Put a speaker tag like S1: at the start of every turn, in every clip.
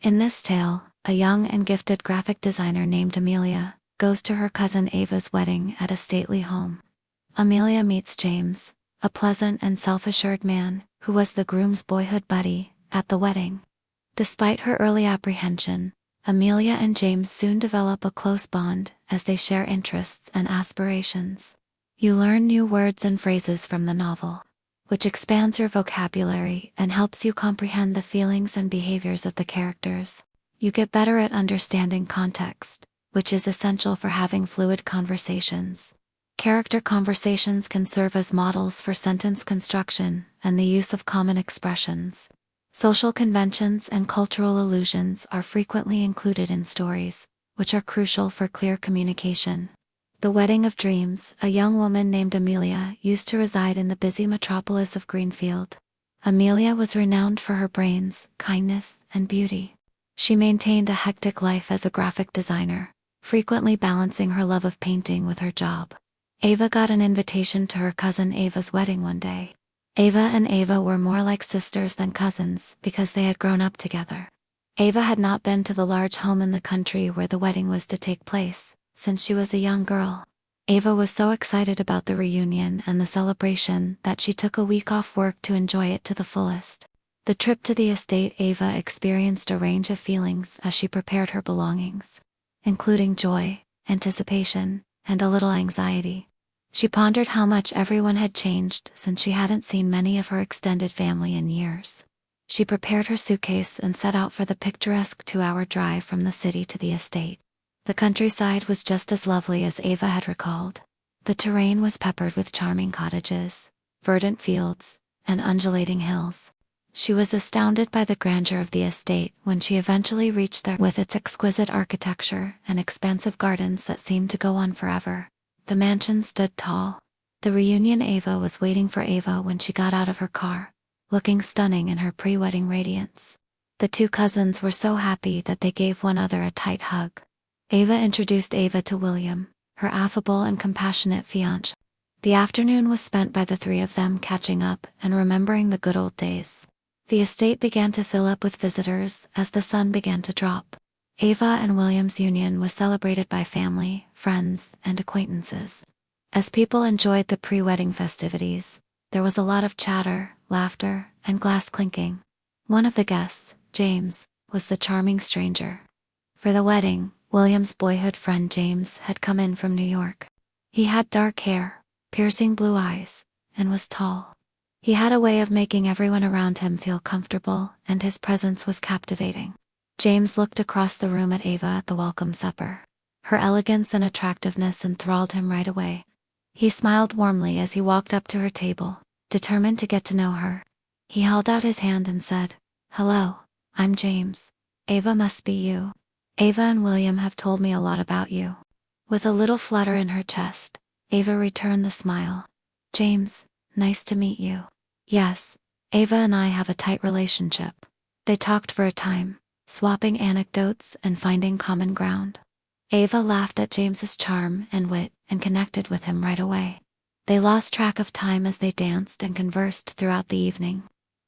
S1: In this tale, a young and gifted graphic designer named Amelia goes to her cousin Ava's wedding at a stately home. Amelia meets James, a pleasant and self-assured man who was the groom's boyhood buddy at the wedding. Despite her early apprehension, Amelia and James soon develop a close bond as they share interests and aspirations. You learn new words and phrases from the novel, which expands your vocabulary and helps you comprehend the feelings and behaviors of the characters. You get better at understanding context, which is essential for having fluid conversations. Character conversations can serve as models for sentence construction and the use of common expressions. Social conventions and cultural allusions are frequently included in stories, which are crucial for clear communication. The Wedding of Dreams, a young woman named Amelia used to reside in the busy metropolis of Greenfield. Amelia was renowned for her brains, kindness, and beauty. She maintained a hectic life as a graphic designer, frequently balancing her love of painting with her job. Ava got an invitation to her cousin Ava's wedding one day. Ava were more like sisters than cousins because they had grown up together. Ava had not been to the large home in the country where the wedding was to take place since she was a young girl. Ava was so excited about the reunion and the celebration that she took a week off work to enjoy it to the fullest. The trip to the estate, Ava experienced a range of feelings as she prepared her belongings, including joy, anticipation, and a little anxiety. She pondered how much everyone had changed since she hadn't seen many of her extended family in years. She prepared her suitcase and set out for the picturesque 2-hour drive from the city to the estate. The countryside was just as lovely as Ava had recalled. The terrain was peppered with charming cottages, verdant fields, and undulating hills. She was astounded by the grandeur of the estate when she eventually reached there, with its exquisite architecture and expansive gardens that seemed to go on forever. The mansion stood tall. The reunion Ava was waiting for Ava when she got out of her car, looking stunning in her pre-wedding radiance. The two cousins were so happy that they gave one another a tight hug. Ava introduced Ava to William, her affable and compassionate fiancé. The afternoon was spent by the three of them catching up and remembering the good old days. The estate began to fill up with visitors as the sun began to drop. Ava and William's union was celebrated by family, friends, and acquaintances. As people enjoyed the pre-wedding festivities, there was a lot of chatter, laughter, and glass clinking. One of the guests, James, was the charming stranger. For the wedding, William's boyhood friend James had come in from New York. He had dark hair, piercing blue eyes, and was tall. He had a way of making everyone around him feel comfortable, and his presence was captivating. James looked across the room at Ava at the welcome supper. Her elegance and attractiveness enthralled him right away. He smiled warmly as he walked up to her table, determined to get to know her. He held out his hand and said, "Hello, I'm James. Ava must be you. Ava and William have told me a lot about you." With a little flutter in her chest, Ava returned the smile. "James, nice to meet you." "Yes, Ava and I have a tight relationship." They talked for a time, swapping anecdotes and finding common ground. Ava laughed at James's charm and wit and connected with him right away. They lost track of time as they danced and conversed throughout the evening.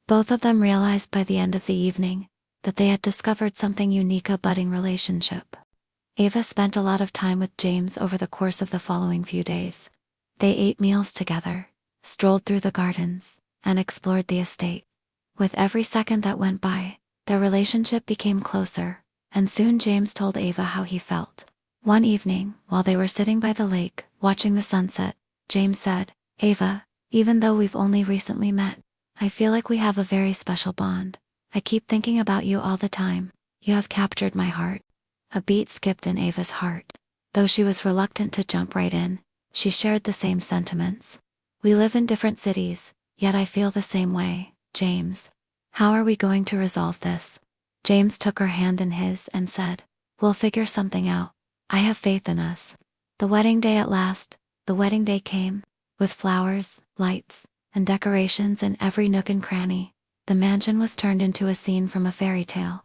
S1: Both of them realized by the end of the evening that they had discovered something unique, a budding relationship. Ava spent a lot of time with James over the course of the following few days. They ate meals together, strolled through the gardens, and explored the estate. With every second that went by, their relationship became closer, and soon James told Ava how he felt. One evening, while they were sitting by the lake, watching the sunset, James said, "Ava, even though we've only recently met, I feel like we have a very special bond. I keep thinking about you all the time. You have captured my heart." A beat skipped in Ava's heart. Though she was reluctant to jump right in, she shared the same sentiments. "We live in different cities, yet I feel the same way, James. How are we going to resolve this?" James took her hand in his and said, "We'll figure something out. I have faith in us." The wedding day came, with flowers, lights, and decorations in every nook and cranny. The mansion was turned into a scene from a fairy tale.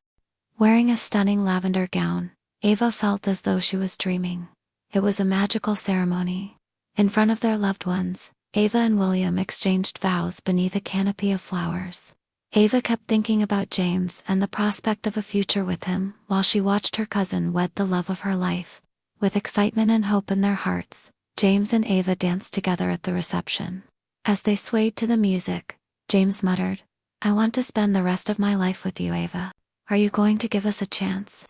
S1: Wearing a stunning lavender gown, Ava felt as though she was dreaming. It was a magical ceremony. In front of their loved ones, Ava and William exchanged vows beneath a canopy of flowers. Ava kept thinking about James and the prospect of a future with him while she watched her cousin wed the love of her life. With excitement and hope in their hearts, James and Ava danced together at the reception. As they swayed to the music, James muttered, "I want to spend the rest of my life with you, Ava. Are you going to give us a chance?"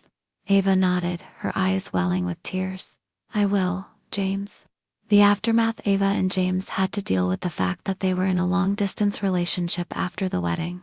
S1: Ava nodded, her eyes welling with tears. "I will, James." The aftermath: Ava and James had to deal with the fact that they were in a long-distance relationship after the wedding.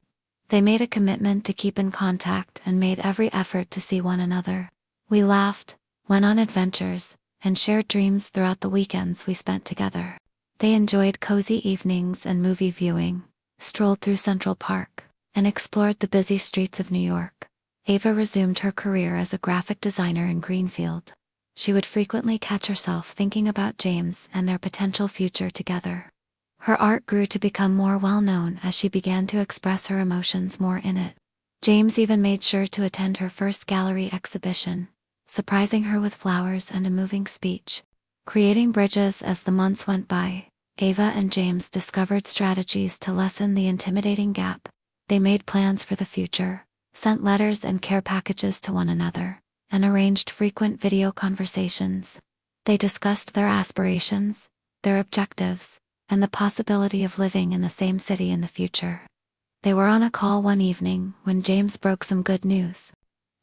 S1: They made a commitment to keep in contact and made every effort to see one another. "We laughed, went on adventures, and shared dreams throughout the weekends we spent together." They enjoyed cozy evenings and movie viewing, strolled through Central Park, and explored the busy streets of New York. Ava resumed her career as a graphic designer in Greenfield. She would frequently catch herself thinking about James and their potential future together. Her art grew to become more well-known as she began to express her emotions more in it. James even made sure to attend her first gallery exhibition, surprising her with flowers and a moving speech. Creating bridges as the months went by, Ava and James discovered strategies to lessen the intimidating gap. They made plans for the future, sent letters and care packages to one another, and arranged frequent video conversations. They discussed their aspirations, their objectives, and the possibility of living in the same city in the future. They were on a call one evening when James broke some good news.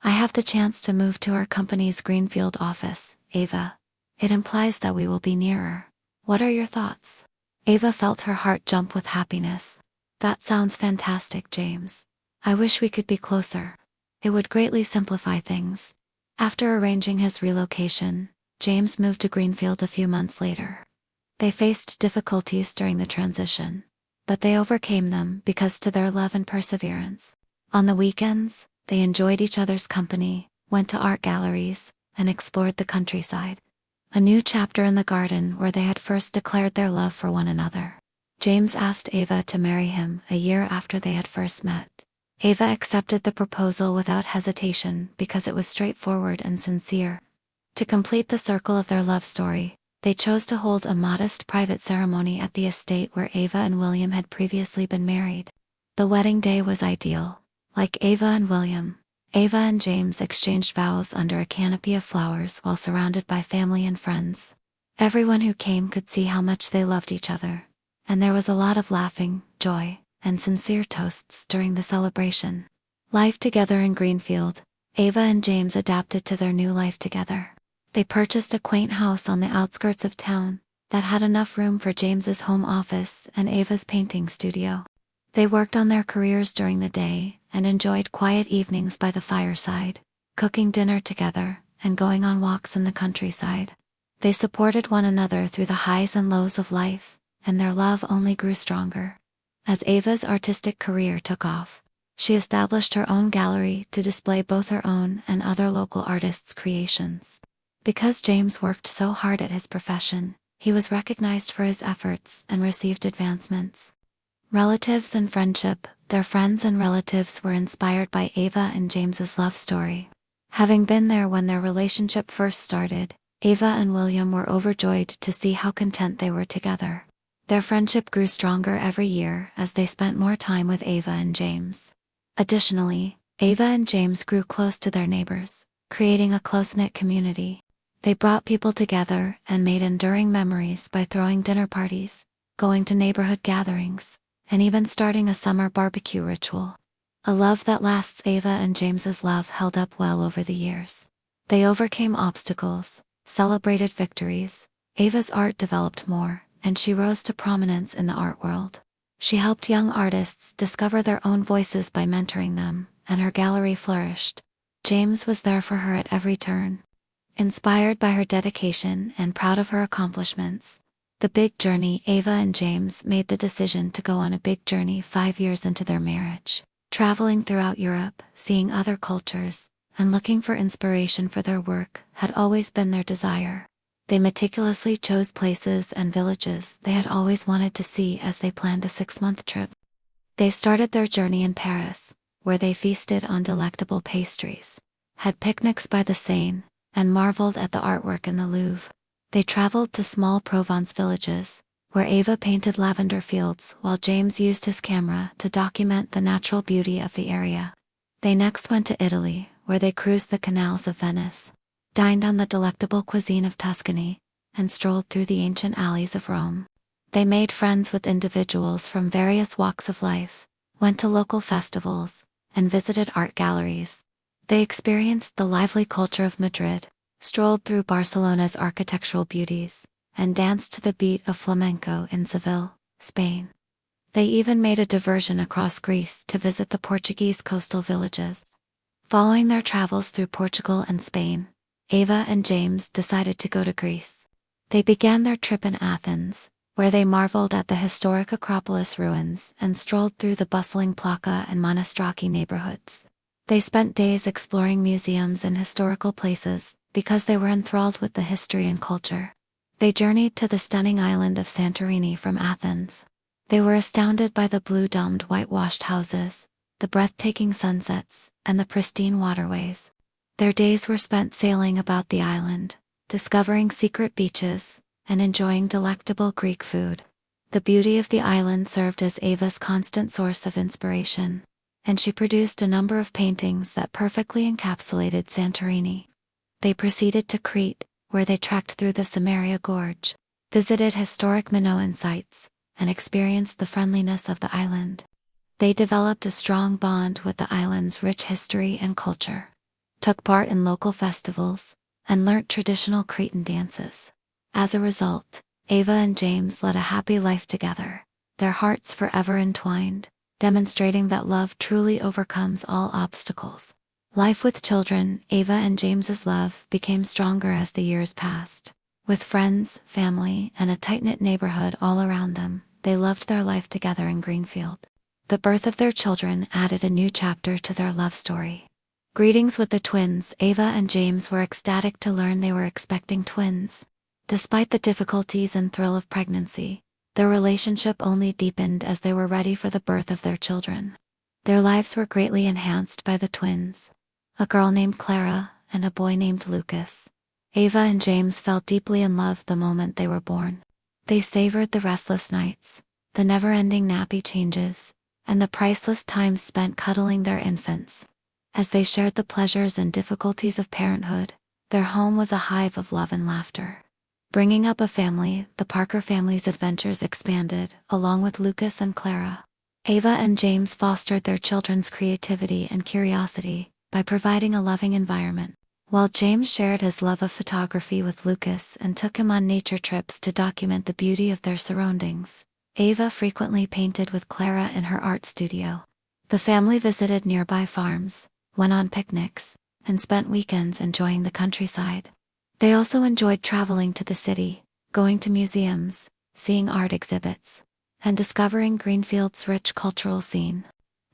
S1: "I have the chance to move to our company's Greenfield office, Ava. It implies that we will be nearer. What are your thoughts?" Ava felt her heart jump with happiness. "That sounds fantastic, James. I wish we could be closer. It would greatly simplify things." After arranging his relocation, James moved to Greenfield a few months later. They faced difficulties during the transition, but they overcame them because to their love and perseverance. On the weekends, they enjoyed each other's company, went to art galleries, and explored the countryside. A new chapter in the garden where they had first declared their love for one another. James asked Ava to marry him a year after they had first met. Ava accepted the proposal without hesitation because it was straightforward and sincere. To complete the circle of their love story, they chose to hold a modest private ceremony at the estate where Ava and William had previously been married. The wedding day was ideal. Like Ava and William, Ava and James exchanged vows under a canopy of flowers while surrounded by family and friends. Everyone who came could see how much they loved each other, and there was a lot of laughing, joy, and sincere toasts during the celebration. Life together in Greenfield, Ava and James adapted to their new life together. They purchased a quaint house on the outskirts of town that had enough room for James's home office and Ava's painting studio. They worked on their careers during the day and enjoyed quiet evenings by the fireside, cooking dinner together and going on walks in the countryside. They supported one another through the highs and lows of life, and their love only grew stronger. As Ava's artistic career took off, she established her own gallery to display both her own and other local artists' creations. Because James worked so hard at his profession, he was recognized for his efforts and received advancements. Relatives and friendship: their friends and relatives were inspired by Ava and James's love story. Having been there when their relationship first started, Ava and William were overjoyed to see how content they were together. Their friendship grew stronger every year as they spent more time with Ava and James. Additionally, Ava and James grew close to their neighbors, creating a close-knit community. They brought people together and made enduring memories by throwing dinner parties, going to neighborhood gatherings, and even starting a summer barbecue ritual. A love that lasts. Ava and James's love held up well over the years. They overcame obstacles, celebrated victories. Ava's art developed more, and she rose to prominence in the art world. She helped young artists discover their own voices by mentoring them, and her gallery flourished. James was there for her at every turn. Inspired by her dedication and proud of her accomplishments, the big journey: Ava and James made the decision to go on a big journey 5 years into their marriage. Traveling throughout Europe, seeing other cultures, and looking for inspiration for their work had always been their desire. They meticulously chose places and villages they had always wanted to see as they planned a 6-month trip. They started their journey in Paris, where they feasted on delectable pastries, had picnics by the Seine, and marveled at the artwork in the Louvre. They traveled to small Provence villages, where Ava painted lavender fields while James used his camera to document the natural beauty of the area. They next went to Italy, where they cruised the canals of Venice, dined on the delectable cuisine of Tuscany, and strolled through the ancient alleys of Rome. They made friends with individuals from various walks of life, went to local festivals, and visited art galleries. They experienced the lively culture of Madrid, strolled through Barcelona's architectural beauties, and danced to the beat of flamenco in Seville, Spain. They even made a diversion across Greece to visit the Portuguese coastal villages. Following their travels through Portugal and Spain, Ava and James decided to go to Greece. They began their trip in Athens, where they marveled at the historic Acropolis ruins and strolled through the bustling Plaka and Monastraki neighborhoods. They spent days exploring museums and historical places because they were enthralled with the history and culture. They journeyed to the stunning island of Santorini from Athens. They were astounded by the blue-domed whitewashed houses, the breathtaking sunsets, and the pristine waterways. Their days were spent sailing about the island, discovering secret beaches, and enjoying delectable Greek food. The beauty of the island served as Ava's constant source of inspiration, and she produced a number of paintings that perfectly encapsulated Santorini. They proceeded to Crete, where they trekked through the Samaria Gorge, visited historic Minoan sites, and experienced the friendliness of the island. They developed a strong bond with the island's rich history and culture, took part in local festivals, and learnt traditional Cretan dances. As a result, Ava and James led a happy life together, their hearts forever entwined, demonstrating that love truly overcomes all obstacles. Life with children. Ava and James's love became stronger as the years passed. With friends, family, and a tight-knit neighborhood all around them, they loved their life together in Greenfield. The birth of their children added a new chapter to their love story. Greetings with the twins. Ava and James were ecstatic to learn they were expecting twins. Despite the difficulties and thrill of pregnancy, their relationship only deepened as they were ready for the birth of their children. Their lives were greatly enhanced by the twins, a girl named Clara and a boy named Lucas. Ava and James fell deeply in love the moment they were born. They savored the restless nights, the never-ending nappy changes, and the priceless times spent cuddling their infants. As they shared the pleasures and difficulties of parenthood, their home was a hive of love and laughter. Bringing up a family, the Parker family's adventures expanded, along with Lucas and Clara. Ava and James fostered their children's creativity and curiosity by providing a loving environment, while James shared his love of photography with Lucas and took him on nature trips to document the beauty of their surroundings. Ava frequently painted with Clara in her art studio. The family visited nearby farms, went on picnics, and spent weekends enjoying the countryside. They also enjoyed traveling to the city, going to museums, seeing art exhibits, and discovering Greenfield's rich cultural scene.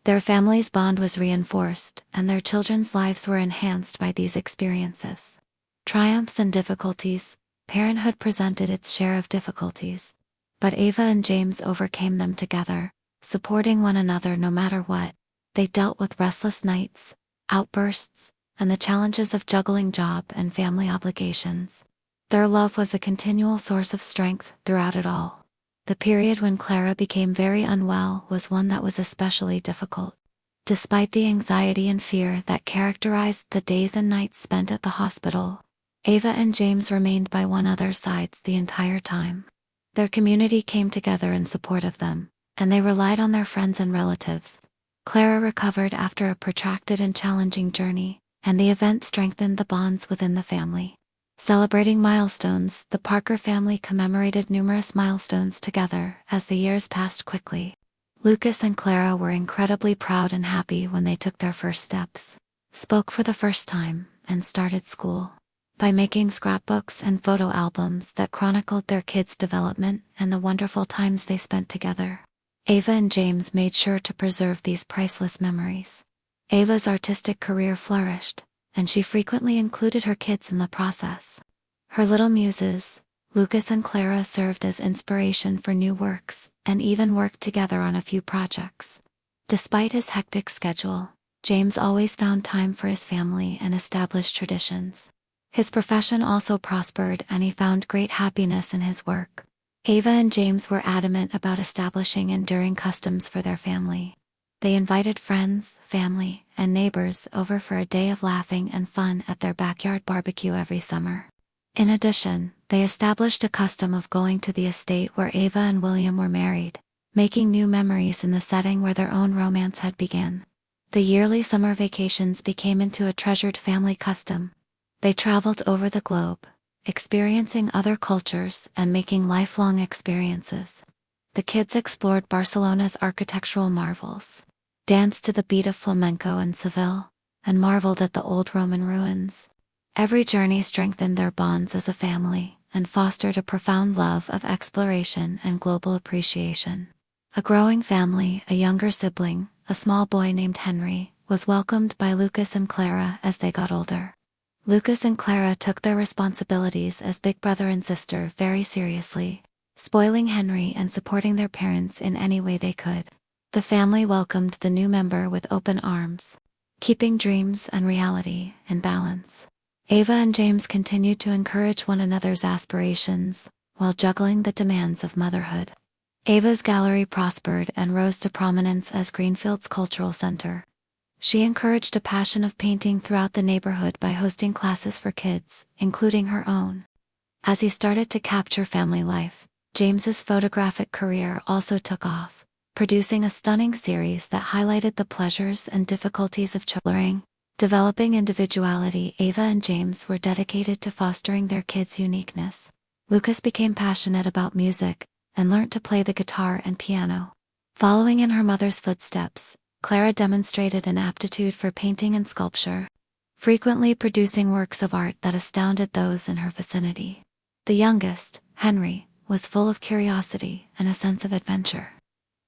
S1: Their family's bond was reinforced, and their children's lives were enhanced by these experiences. Triumphs and difficulties. Parenthood presented its share of difficulties, but Ava and James overcame them together, supporting one another no matter what. They dealt with restless nights, outbursts, and the challenges of juggling job and family obligations. Their love was a continual source of strength throughout it all. The period when Clara became very unwell was one that was especially difficult. Despite the anxiety and fear that characterized the days and nights spent at the hospital, Ava and James remained by one another's sides the entire time. Their community came together in support of them, and they relied on their friends and relatives. Clara recovered after a protracted and challenging journey, and the event strengthened the bonds within the family. Celebrating milestones. The Parker family commemorated numerous milestones together as the years passed quickly. Lucas and Clara were incredibly proud and happy when they took their first steps, spoke for the first time, and started school. By making scrapbooks and photo albums that chronicled their kids' development and the wonderful times they spent together, Ava and James made sure to preserve these priceless memories. Ava's artistic career flourished, and she frequently included her kids in the process. Her little muses, Lucas and Clara, served as inspiration for new works, and even worked together on a few projects. Despite his hectic schedule, James always found time for his family and established traditions. His profession also prospered, and he found great happiness in his work. Ava and James were adamant about establishing enduring customs for their family. They invited friends, family, and neighbors over for a day of laughing and fun at their backyard barbecue every summer. In addition, they established a custom of going to the estate where Ava and William were married, making new memories in the setting where their own romance had begun. The yearly summer vacations became into a treasured family custom. They traveled over the globe, experiencing other cultures and making lifelong experiences. The kids explored Barcelona's architectural marvels, danced to the beat of flamenco in Seville, and marveled at the old Roman ruins. Every journey strengthened their bonds as a family and fostered a profound love of exploration and global appreciation. A growing family, a younger sibling, a small boy named Henry, was welcomed by Lucas and Clara as they got older. Lucas and Clara took their responsibilities as big brother and sister very seriously, spoiling Henry and supporting their parents in any way they could. The family welcomed the new member with open arms, keeping dreams and reality in balance. Ava and James continued to encourage one another's aspirations while juggling the demands of motherhood. Ava's gallery prospered and rose to prominence as Greenfield's cultural center. She encouraged a passion of painting throughout the neighborhood by hosting classes for kids, including her own. As he started to capture family life, James's photographic career also took off, producing a stunning series that highlighted the pleasures and difficulties of children. Developing individuality, Ava and James were dedicated to fostering their kids' uniqueness. Lucas became passionate about music and learned to play the guitar and piano. Following in her mother's footsteps, Clara demonstrated an aptitude for painting and sculpture, frequently producing works of art that astounded those in her vicinity. The youngest, Henry, was full of curiosity and a sense of adventure.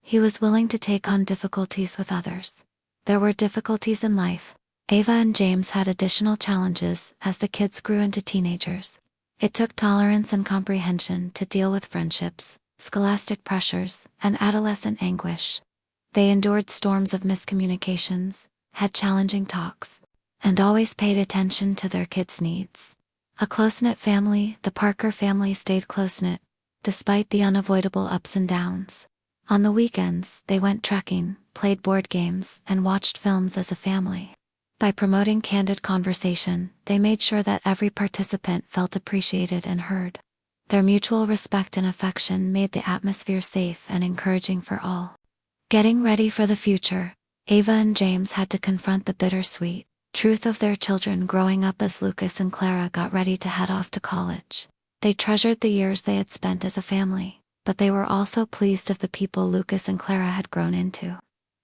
S1: He was willing to take on difficulties with others. There were difficulties in life. Ava and James had additional challenges as the kids grew into teenagers. It took tolerance and comprehension to deal with friendships, scholastic pressures, and adolescent anguish. They endured storms of miscommunications, had challenging talks, and always paid attention to their kids' needs. A close-knit family, the Parker family stayed close-knit, despite the unavoidable ups and downs. On the weekends, they went trekking, played board games, and watched films as a family. By promoting candid conversation, they made sure that every participant felt appreciated and heard. Their mutual respect and affection made the atmosphere safe and encouraging for all. Getting ready for the future, Ava and James had to confront the bittersweet truth of their children growing up as Lucas and Clara got ready to head off to college. They treasured the years they had spent as a family, but they were also pleased of the people Lucas and Clara had grown into.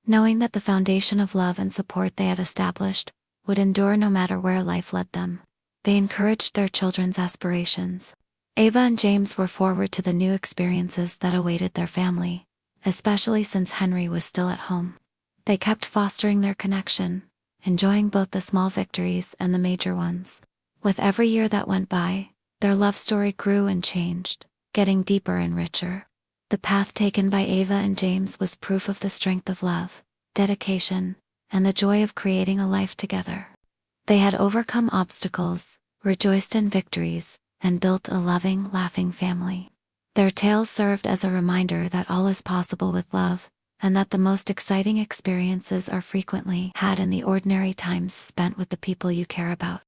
S1: Knowing that the foundation of love and support they had established would endure no matter where life led them, they encouraged their children's aspirations. Ava and James were forward to the new experiences that awaited their family, especially since Henry was still at home. They kept fostering their connection, enjoying both the small victories and the major ones. With every year that went by, their love story grew and changed, getting deeper and richer. The path taken by Ava and James was proof of the strength of love, dedication, and the joy of creating a life together. They had overcome obstacles, rejoiced in victories, and built a loving, laughing family. Their tales served as a reminder that all is possible with love, and that the most exciting experiences are frequently had in the ordinary times spent with the people you care about.